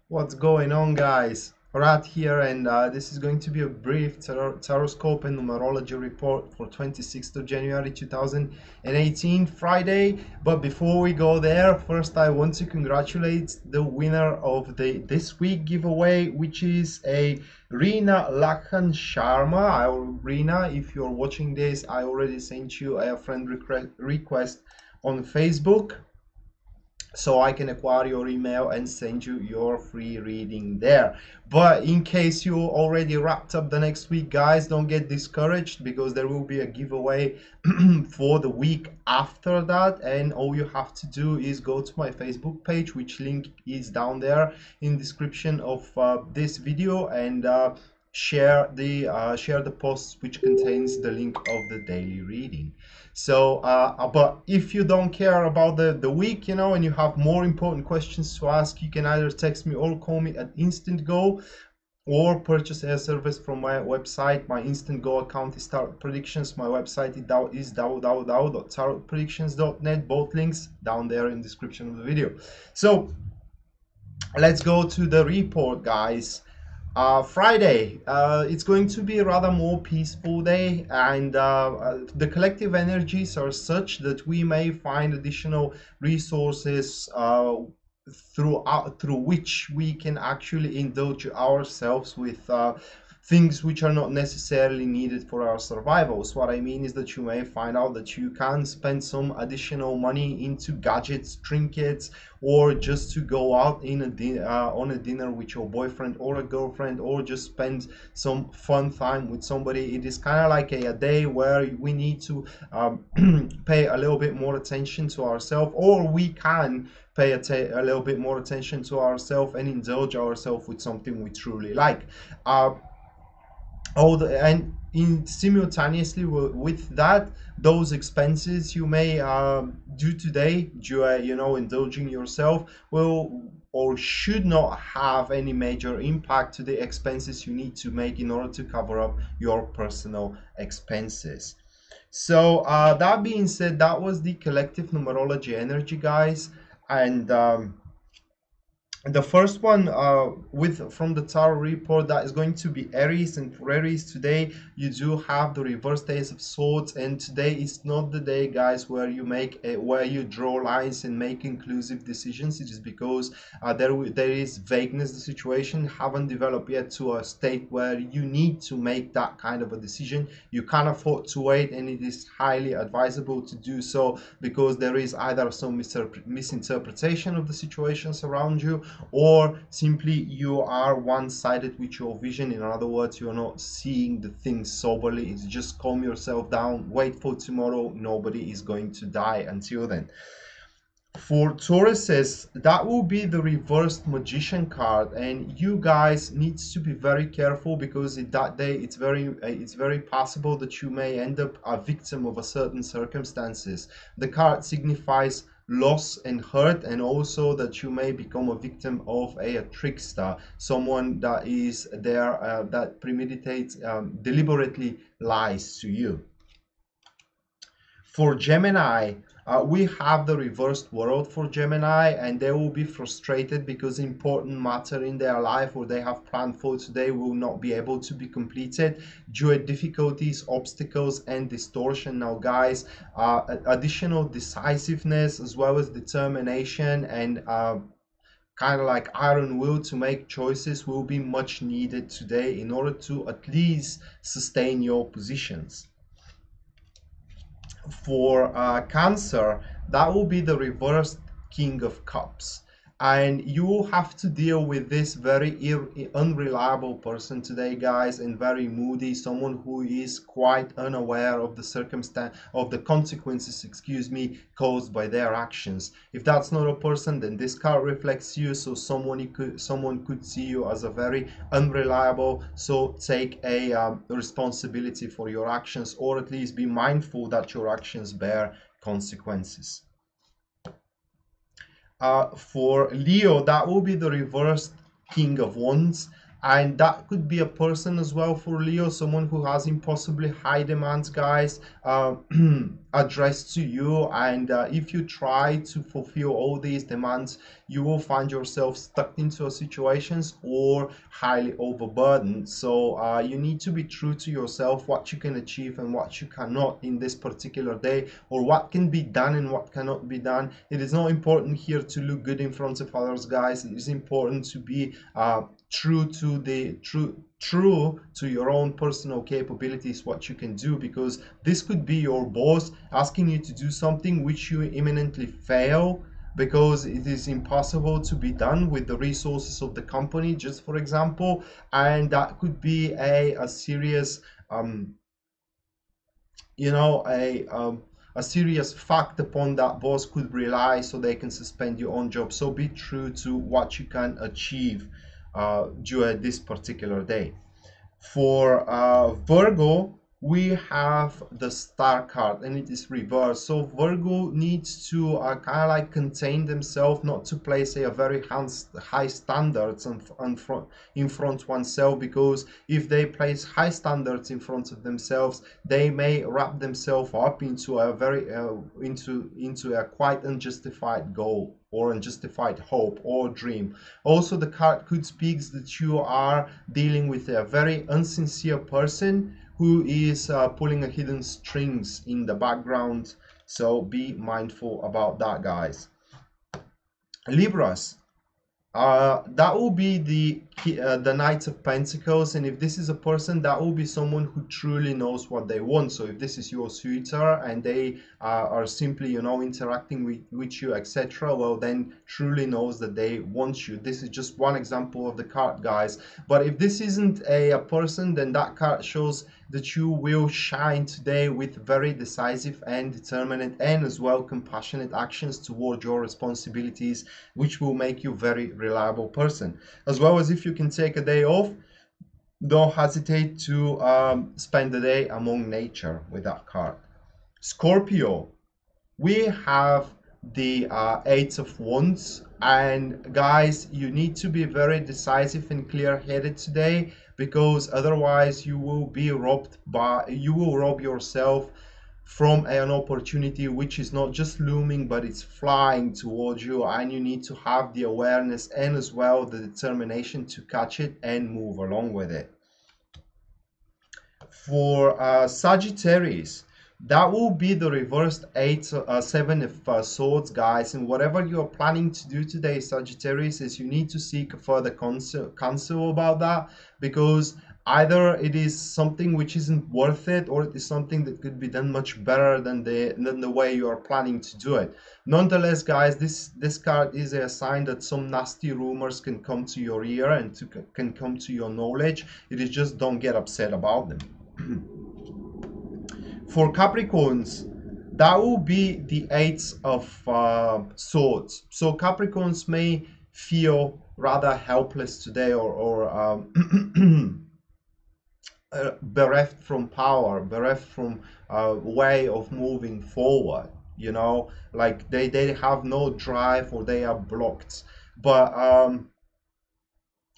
What's going on, guys? Rad here, and this is going to be a brief taroscope and numerology report for 26th of January 2018, Friday. But before we go there, first I want to congratulate the winner of the this week giveaway, which is a Rina Lakhan Sharma. Rina, if you're watching this, I already sent you a friend request on Facebook, so I can acquire your email and send you your free reading there. But in case you already wrapped up the next week, guys, don't get discouraged, because there will be a giveaway for the week after that, and all you have to do is go to my Facebook page, which link is down there in the description of this video, and share the post which contains the link of the daily reading. So but if you don't care about the week, and you have more important questions to ask, you can either text me or call me at Instant Go, or purchase a service from my website. My Instant Go account is Tarot Predictions. My website is www.tarotpredictions.net. Both links down there in the description of the video. So let's go to the report, guys. Friday, it's going to be a rather more peaceful day, and the collective energies are such that we may find additional resources through which we can actually indulge ourselves with things which are not necessarily needed for our survival. So what I mean is that you may find out that you can spend some additional money into gadgets, trinkets, or just to go out on a dinner with your boyfriend or a girlfriend, or just spend some fun time with somebody. It is kind of like a day where we need to pay a little bit more attention to ourselves, or we can pay a little bit more attention to ourselves and indulge ourselves with something we truly like. Simultaneously with that, those expenses you may do today, indulging yourself, will or should not have any major impact to the expenses you need to make in order to cover up your personal expenses. So that being said, that was the collective numerology energy, guys. And the first one from the tarot report, that is going to be Aries. And for Aries today, you do have the reverse Ace of Swords, and today is not the day, guys, where you draw lines and make inclusive decisions. It is because there is vagueness. The situation haven't developed yet to a state where you need to make that kind of a decision. You can't afford to wait, and it is highly advisable to do so, because there is either some misinterpretation of the situations around you, or simply you are one-sided with your vision. In other words, you're not seeing the things soberly. It's just calm yourself down, wait for tomorrow. Nobody is going to die until then. For Tauruses, that will be the reversed Magician card, and you guys need to be very careful, because that day it's very possible that you may end up a victim of a certain circumstances. The card signifies loss and hurt, and also that you may become a victim of a trickster, someone that is there that premeditates, deliberately lies to you. For Gemini, we have the reversed world for Gemini, and they will be frustrated because important matter in their life, or they have planned for today, will not be able to be completed due to difficulties, obstacles, and distortion. Now, guys, additional decisiveness as well as determination and kind of like iron will to make choices will be much needed today in order to at least sustain your positions. For Cancer, that will be the reversed King of Cups, and you will have to deal with this very unreliable person today, guys, and very moody, someone who is quite unaware of the consequences, caused by their actions. If that's not a person, then this card reflects you. So someone could see you as a very unreliable, so take a responsibility for your actions, or at least be mindful that your actions bear consequences. For Leo, that will be the reversed King of Wands, and that could be a person as well for Leo, someone who has impossibly high demands, guys, addressed to you, and if you try to fulfill all these demands, you will find yourself stuck into situations or highly overburdened. So you need to be true to yourself, what you can achieve and what you cannot in this particular day, or what can be done and what cannot be done. It is not important here to look good in front of others, guys. It is important to be true to your own personal capabilities, what you can do, because this could be your boss asking you to do something which you imminently fail because it is impossible to be done with the resources of the company, just for example. And that could be a serious you know a serious fact upon that boss could rely, so they can suspend your own job. So be true to what you can achieve during this particular day. For Virgo, we have the Star card, and it is reversed. So Virgo needs to kind of like contain themselves, not to place a very high standards in front oneself, because if they place high standards in front of themselves, they may wrap themselves up into a very into a quite unjustified goal or unjustified hope or dream. Also, the card could speak that you are dealing with a very insincere person who is pulling a hidden strings in the background. So be mindful about that, guys. Libras. That will be the Knight of Pentacles, and if this is a person, that will be someone who truly knows what they want. So if this is your suitor and they are simply, you know, interacting with you, etc., well, then truly knows that they want you. This is just one example of the card, guys. But if this isn't a person, then that card shows that you will shine today with very decisive and determined and as well compassionate actions toward your responsibilities, which will make you very reliable person. As well as if you can take a day off, don't hesitate to spend the day among nature with that card. Scorpio, we have the Eight of Wands, and guys, you need to be very decisive and clear-headed today, because otherwise you will rob yourself from an opportunity which is not just looming, but it's flying towards you, and you need to have the awareness and as well the determination to catch it and move along with it. For Sagittarius, that will be the reversed Seven of Swords, guys. And whatever you are planning to do today, Sagittarius, is you need to seek further counsel about that, because either it is something which isn't worth it, or it is something that could be done much better than the way you are planning to do it. Nonetheless, guys, this card is a sign that some nasty rumors can come to your ear and can come to your knowledge. It is just, don't get upset about them. For Capricorns, that will be the Eight of Swords. So Capricorns may feel rather helpless today, or bereft from power, bereft from way of moving forward. You know, like they have no drive, or they are blocked. But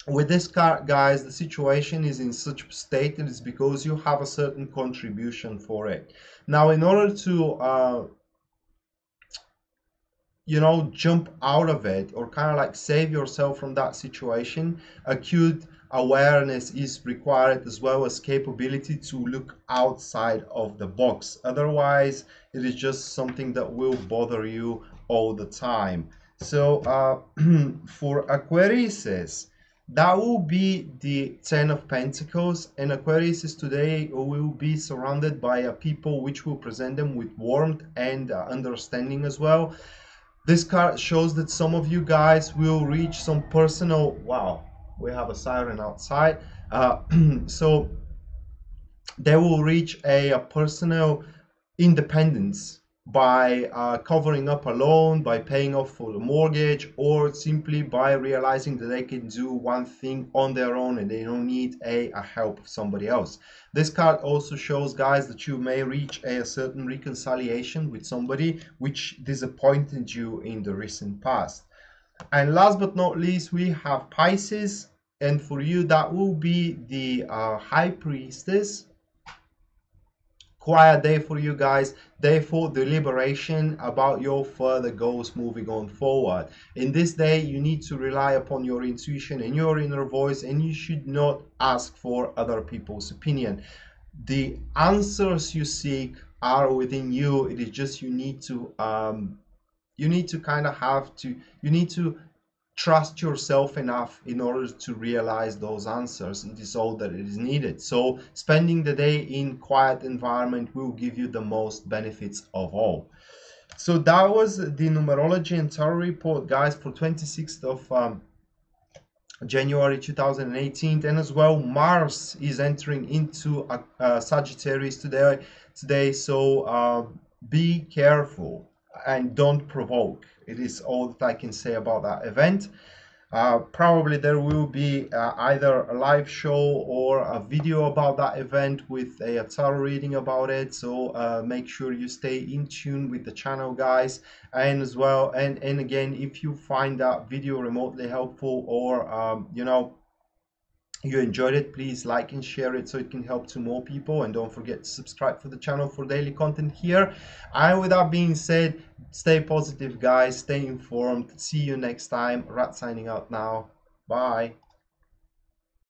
with this card, guys, the situation is in such a state that it's because you have a certain contribution for it. Now, in order to you know, jump out of it, or kind of like save yourself from that situation, acute awareness is required, as well as capability to look outside of the box. Otherwise, it is just something that will bother you all the time. So for Aquarius, that will be the Ten of Pentacles, and Aquarius today will be surrounded by people which will present them with warmth and understanding as well. This card shows that some of you guys will reach some personal, wow, we have a siren outside. So they will reach a personal independence by covering up a loan, by paying off for the mortgage, or simply by realizing that they can do one thing on their own and they don't need a help of somebody else. This card also shows, guys, that you may reach a certain reconciliation with somebody which disappointed you in the recent past. And last but not least, we have Pisces, and for you that will be the High Priestess. Quiet day for you guys. therefore deliberation about your further goals moving on forward. In this day, you need to rely upon your intuition and your inner voice, and you should not ask for other people's opinion. The answers you seek are within you. It is just you need to kind of you need to trust yourself enough in order to realize those answers. It is all that is needed. So spending the day in quiet environment will give you the most benefits of all. So that was the numerology and tarot report, guys, for 26th of January 2018. And as well, Mars is entering into Sagittarius today, so be careful and don't provoke. It is all that I can say about that event. Probably there will be either a live show or a video about that event with a tarot reading about it. So make sure you stay in tune with the channel, guys. And as well, and again, if you find that video remotely helpful, or you enjoyed it, please like and share it so it can help to more people. And don't forget to subscribe for the channel for daily content here. And with that being said, stay positive, guys, stay informed. See you next time. Rat signing out now. Bye.